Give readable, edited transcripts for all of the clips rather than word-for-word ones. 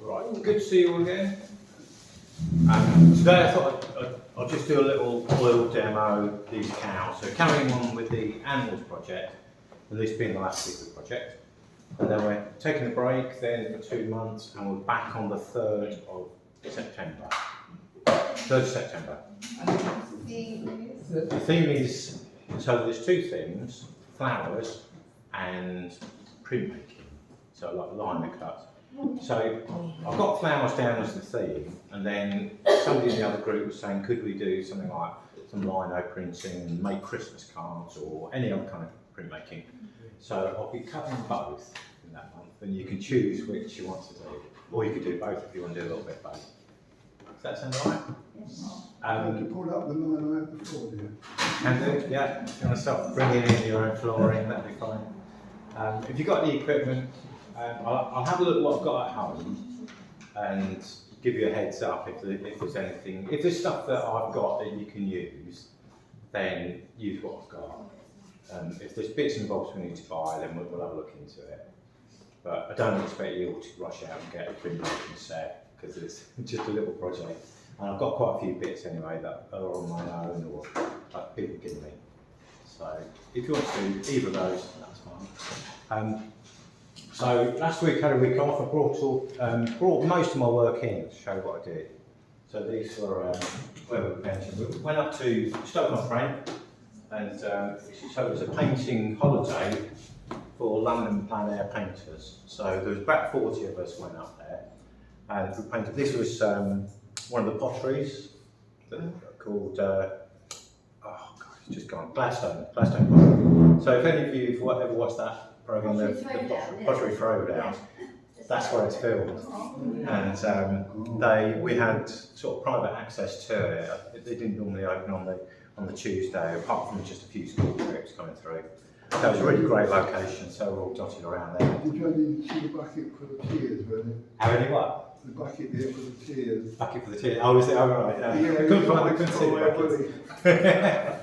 Right, good to see you all again. Today I thought I'll just do a little oil demo of these cows. So carrying on with the animals project, and this being the last week of the project. And then we're taking a break then for 2 months, and we're back on the 3rd of September. 3rd of September. The theme is, so there's two themes, flowers and printmaking. So like liner cuts. So I've got flowers down as the theme, and then somebody in the other group was saying, could we do something like some lino printing and make Christmas cards or any other kind of printmaking? So I'll be cutting both in that month, and you can choose which you want to do, or you could do both if you want to do a little bit of both. Does that sound all right? You pulled up the line I had before, did you? Can do, yeah. If you want to start bringing in your own flooring, that'd be fine. If you've got any equipment, I'll have a look at what I've got at home and give you a heads up if there's anything. If there's stuff that I've got that you can use, then use what I've got. If there's bits and bobs we need to buy, then we'll have a look into it. But I don't expect you all to rush out and get a printmaking set, because it's just a little project. And I've got quite a few bits anyway that are on my own or like people give me. So if you want to do either of those, that's fine. So last week I had a week off. I brought most of my work in to show what I did. So these were where we mentioned. We went up to Stoke-on-Trent, and so it was a painting holiday for London plein air painters. So there was about 40 of us went up there, and we painted. This was one of the potteries called it's just gone, Gladstone pottery. So if any of you have ever watched that programme, the Pottery Throwdown, that's where it's filmed. And we had sort of private access to it. They didn't normally open on the Tuesday, apart from just a few school trips coming through. So it was a really great location, so we're all dotted around there. Did you only see the bucket for the tears, really? How many what? The bucket there for the tears. Bucket for the tears. Oh, is it? Oh, right. Yeah. I couldn't see the buckets.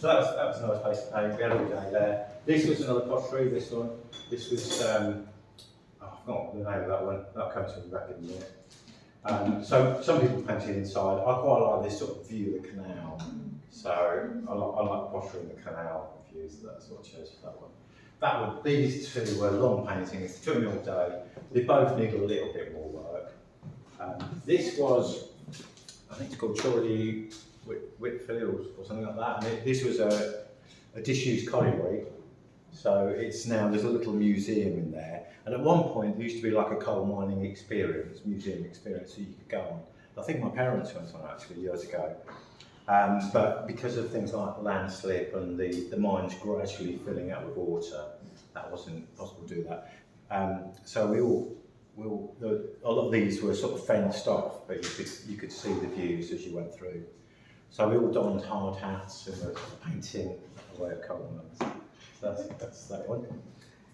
So that was a nice place to paint. We had all day there. This was another pottery, this one. This was, I forgot the name of that one. That'll come to me back in a minute. So some people painted inside. I quite like this sort of view of the canal. So I like pottery in the canal views, so that's what I chose for that one. These two were long paintings, it took me all day. They both need a little bit more work. This was, I think it's called Chorley Whitfield or something like that. And this was a disused colliery. So it's now, there's a little museum in there. And at one point there used to be like a coal mining museum experience that you could go on. I think my parents went on actually years ago. But because of things like landslip and the mines gradually filling up with water, that wasn't possible to do that. So a lot of these were sort of fenced off, but you could see the views as you went through. So we all donned hard hats and were painting away at coal mines. So that's that one.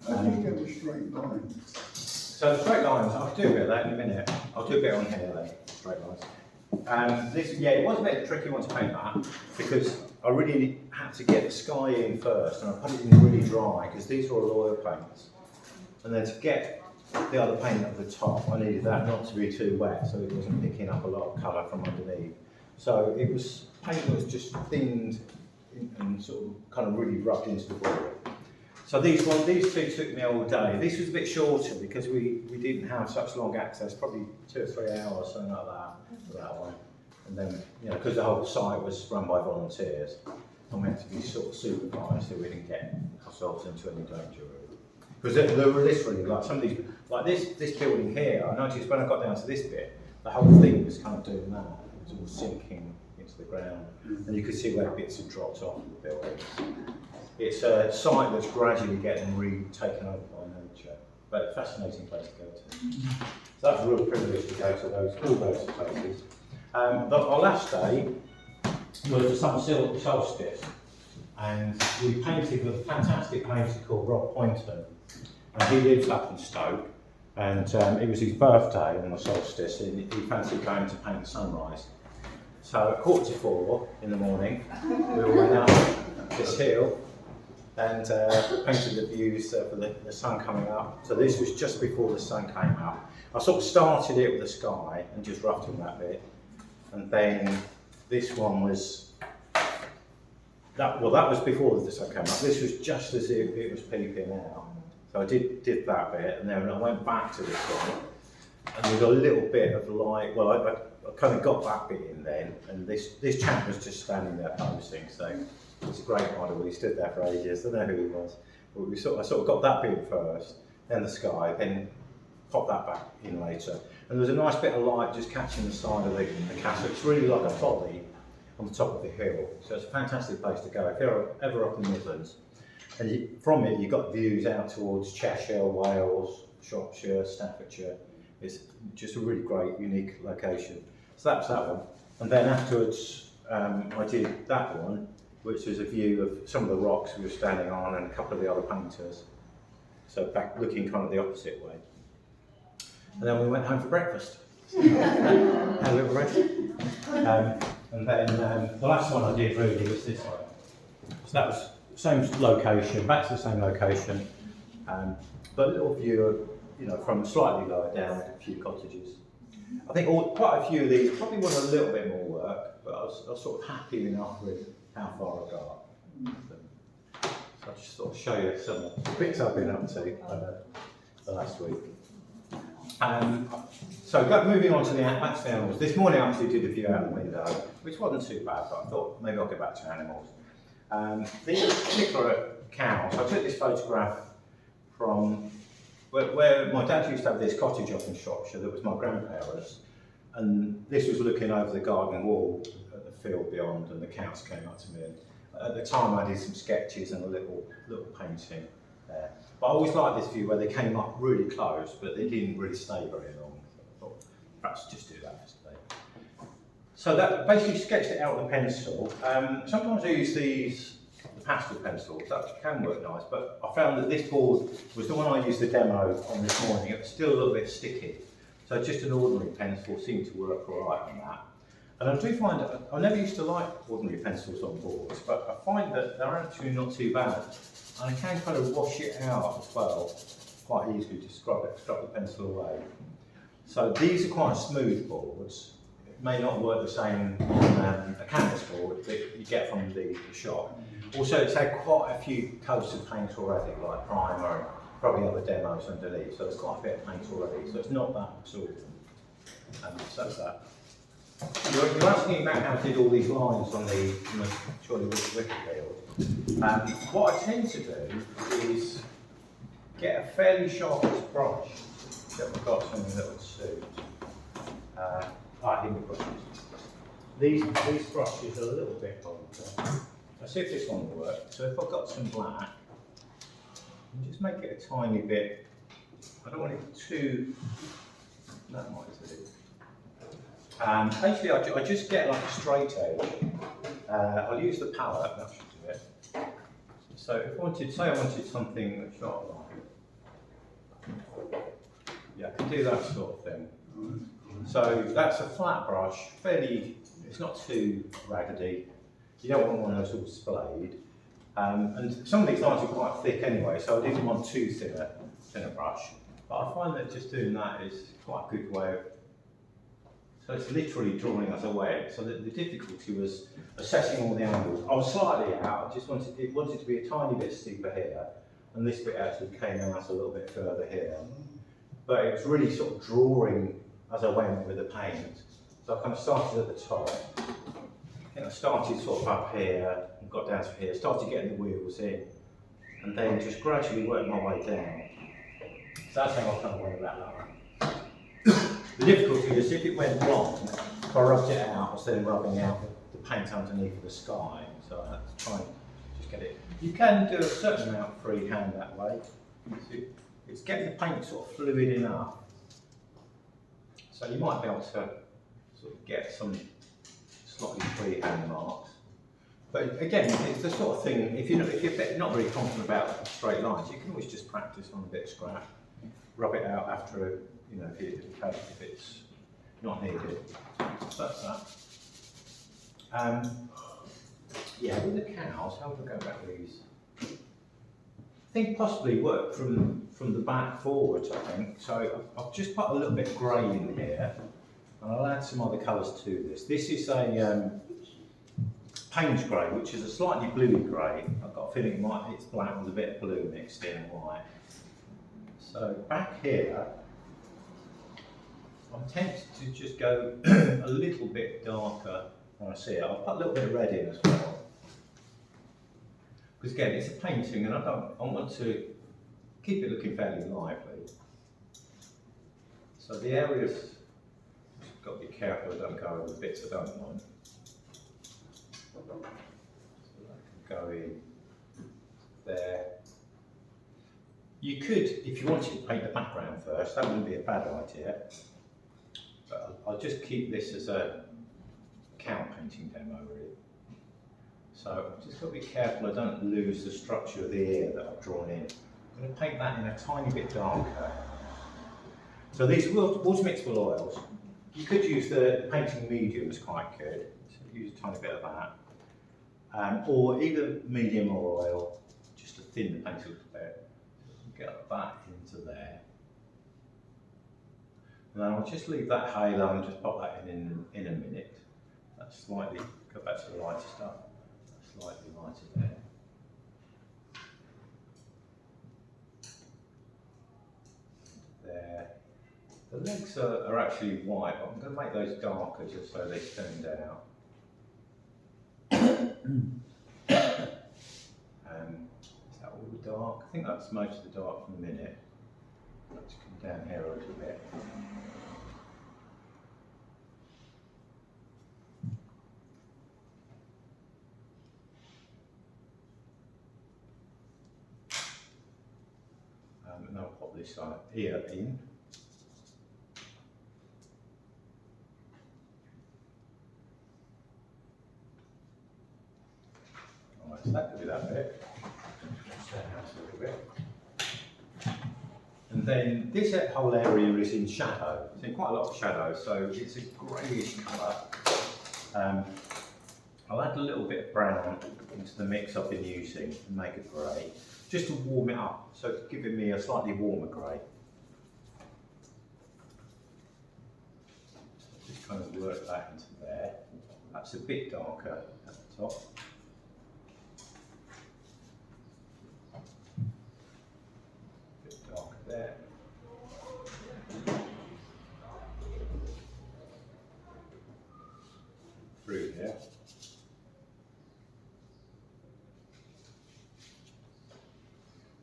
How do you get the straight line? So the straight lines, I'll do a bit of that in a minute. I'll do a bit on here then, straight lines. It was a bit of a tricky one to paint that, because I really had to get the sky in first, and I put it in really dry, because these were all oil paints. And then to get the other paint at the top, I needed that not to be too wet, so it wasn't picking up a lot of colour from underneath. So it was paint that was just thinned and sort of kind of really rubbed into the board. So these two took me all day. This was a bit shorter because we didn't have such long access, probably 2 or 3 hours, something like that, for that one. And then, because the whole site was run by volunteers, and we had to be sort of supervised so we didn't get ourselves into any danger. Because there were literally, like some of these, like this building here, I noticed when I got down to this bit, the whole thing was kind of doing that. It was all sinking into the ground, and you could see where bits had dropped off the building. It's a site that's gradually getting taken over by nature, but a fascinating place to go to. So that's a real privilege to go to all those places. But our last day was the summer solstice, and we painted with a fantastic painter called Rob Poynton, and he lives up in Stoke, and it was his birthday on the solstice, and he fancied going to paint the sunrise. So at 3:45 in the morning, we all went up this hill, and painted the views for the sun coming up. So this was just before the sun came up. I sort of started it with the sky and just roughed in that bit, and then this one was that was before the sun came up. This was just as it was peeping out. So I did that bit, and then I went back to this one, and there was a little bit of light. Well, I kind of got that bit in then, and this chap was just standing there posting. So it's a great model. He stood there for ages. I don't know who he was, but I sort of got that bit first, then the sky, then popped that back in later. And there was a nice bit of light just catching the side of the castle. It's really like a folly on the top of the hill. So it's a fantastic place to go if you're ever up in the Midlands. And from it, you've got views out towards Cheshire, Wales, Shropshire, Staffordshire. It's just a really great, unique location. So that's that one. And then afterwards, I did that one, which was a view of some of the rocks we were standing on and a couple of the other painters. So back looking kind of the opposite way. And then we went home for breakfast. Had a little rest. And then the last one I did really was this one. So that was same location, back to the same location, but a little view of, from slightly lower down, a few cottages. I think quite a few of these probably want a little bit more work, but I was sort of happy enough with how far I got. So I'll just sort of show you some of the bits I've been up to the last week. So moving on to back to the animals. This morning I actually did a view out the window, which wasn't too bad, but I thought maybe I'll get back to animals. These particular cows, I took this photograph from where my dad used to have this cottage up in Shropshire that was my grandparents', and this was looking over the garden wall at the field beyond, and the cows came up to me. And at the time I did some sketches and a little painting there. But I always liked this view where they came up really close, but they didn't really stay very long. So I thought, perhaps just do that for today. So that basically sketched it out with a pencil. Sometimes I use the pastel pencils, that can work nice, but I found that this board was the one I used the demo on this morning. It was still a little bit sticky. So just an ordinary pencil seemed to work all right on that. And I do find that I never used to like ordinary pencils on boards, but I find that they're actually not too bad. And I can kind of wash it out as well, quite easily, just scrub the pencil away. So these are quite smooth boards. It may not work the same on a canvas board that you get from the shop. Also, it's had quite a few coats of paint already, like primer and probably other demos underneath. So there's quite a bit of paint already, so it's not that absorbent. So that's that. You're asking about how I did all these lines on the Surely Wicked field. What I tend to do is get a fairly sharpish brush that I've got something that would suit. Here we go. These brushes are a little bit longer. I'll see if this one will work. So if I've got some black, just make it a tiny bit. I don't want it too. That might do. Basically, I just get like a straight edge. I'll use the palette, that should do it. So if I wanted something sharp like, yeah, I can do that sort of thing. So that's a flat brush, it's not too raggedy. You don't want one of those all splayed. And some of these lines are quite thick anyway, so I didn't want too thinner brush. But I find that just doing that is quite a good way of. So it's literally drawing as I went. So the difficulty was assessing all the angles. I was slightly out. I just wanted to be a tiny bit steeper here, and this bit actually came out a little bit further here. But it was really sort of drawing as I went with the paint. So I kind of started at the top. I started sort of up here and got down to here. Started getting the wheels in, and then just gradually worked my way down. So that's how I kind of went about that one. The difficulty is if it went wrong, if I rubbed it out, I was then rubbing out the paint underneath the sky. So I had to try and just get it. You can do a certain amount freehand that way. It's getting the paint sort of fluid enough. So you might be able to sort of get some slightly freehand marks. But again, it's the sort of thing, if you're not very confident about straight lines, you can always just practice on a bit of scrap. Rub it out after, if it's not needed. So that's that. Yeah, with the cows, how do I go about these? think possibly work from the back forwards, I think. So I've just put a little bit of grey in here, and I'll add some other colours to this. This is a Payne's grey, which is a slightly bluey grey. I've got a feeling it's black with a bit of blue mixed in and white. So back here, I'm tempted to just go a little bit darker when I see it. I'll put a little bit of red in as well. Because again, it's a painting and I want to keep it looking fairly lively. So the areas, I've got to be careful I don't go over the bits I don't want. So that can go in there. You could, if you wanted to paint the background first, that wouldn't be a bad idea. But I'll just keep this as a cow painting demo really. So I've just got to be careful I don't lose the structure of the ear that I've drawn in. I'm going to paint that in a tiny bit darker. So these water mixable oils, you could use the painting mediums quite good. So use a tiny bit of that. Or either medium or oil, just to thin the paint a little bit. Get that into there. And then I'll just leave that halo and just pop that in a minute. That's slightly, go back to the lighter stuff. That's slightly lighter there. There. The legs are actually white, but I'm going to make those darker just so they stand out. Is that all the dark? I think that's most of the dark from the minute. Let's come down here a little bit. And I'll pop this ear in. Alright, so that could be that bit. Stand out a little bit. And then this whole area is in shadow. It's in quite a lot of shadow, so it's a greyish colour. I'll add a little bit of brown into the mix I've been using and make it grey, just to warm it up, so it's giving me a slightly warmer grey. Just kind of work that into there. That's a bit darker at the top. A bit darker there. Through there.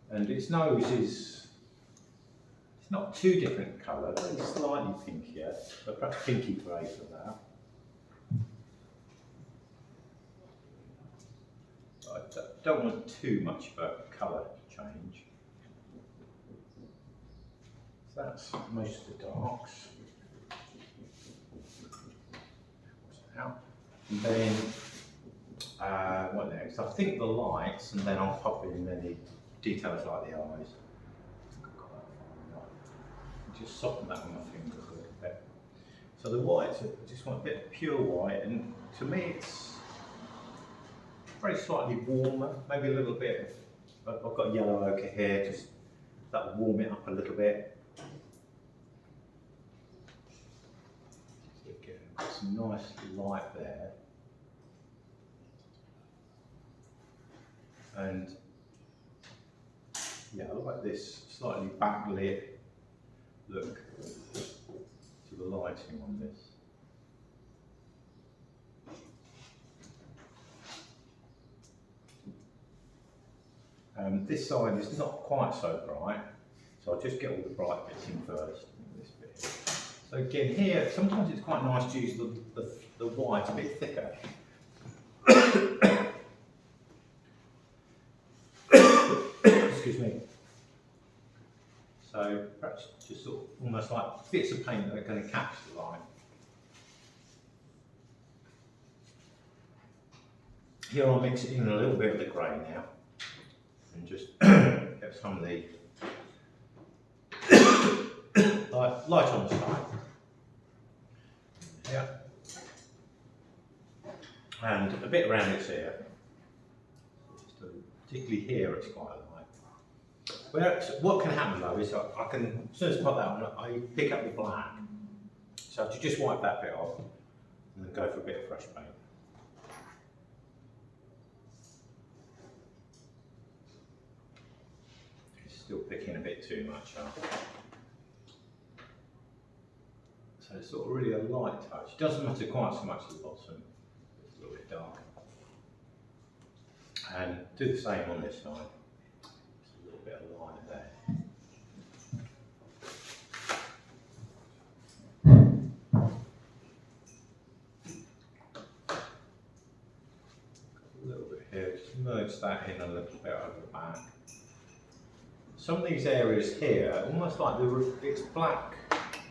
And its nose is, it's not too different colour, it's slightly pinkier, but perhaps pinky grey for that. But I don't want too much of a colour change. So that's most of the darks. Out. And then, what next? I think the lights, and then I'll pop in any details like the eyes. Just soften that with my fingers a little bit. So the whites, I just want a bit of pure white, and to me it's very slightly warmer, maybe a little bit of, I've got yellow ochre here, just that will warm it up a little bit. So again, got some nice light there. And yeah, I like this slightly backlit look to the lighting on this. This side is not quite so bright, so I'll just get all the bright bits in first. This bit here. So again here, sometimes it's quite nice to use the white a bit thicker. Excuse me. So perhaps just sort of almost like bits of paint that are going to catch the light. Here I'll mix in a little bit of the grey now and just get some of the light on the side. Yeah. And a bit around its ear. Particularly here it's quite light. Well, so what can happen though is I can, as soon as I put that on, I pick up the black. So to just wipe that bit off and then go for a bit of fresh paint. It's still picking a bit too much up. So it's sort of really a light touch. It doesn't matter quite so much at the bottom. It's a little bit darker. And do the same on this side. Just a little bit of line there. A little bit here, just merge that in a little bit over the back. Some of these areas here, almost like it's black,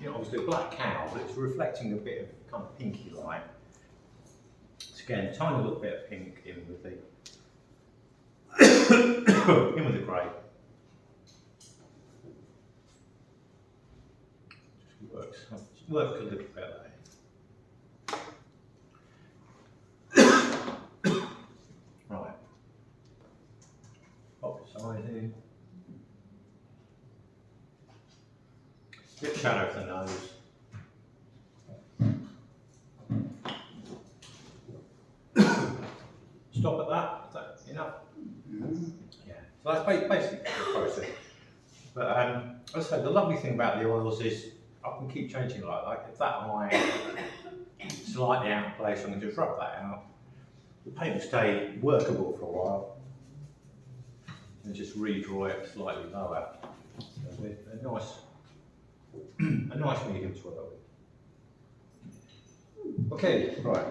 you know, obviously a black cow, but it's reflecting a bit of kind of pinky light. So again, tiny little bit of pink in with the in with the grey. Just works a little bit there. Right. Pop the side in. Bit shadow for the nose. Stop at that. Is that enough? Yeah. So that's basically the process. But as I say, the lovely thing about the oils is I can keep changing like if that eye is slightly out of place, I can just rub that out. The paint will stay workable for a while, and just redraw it slightly lower. So with a nice medium swirl. Okay, right.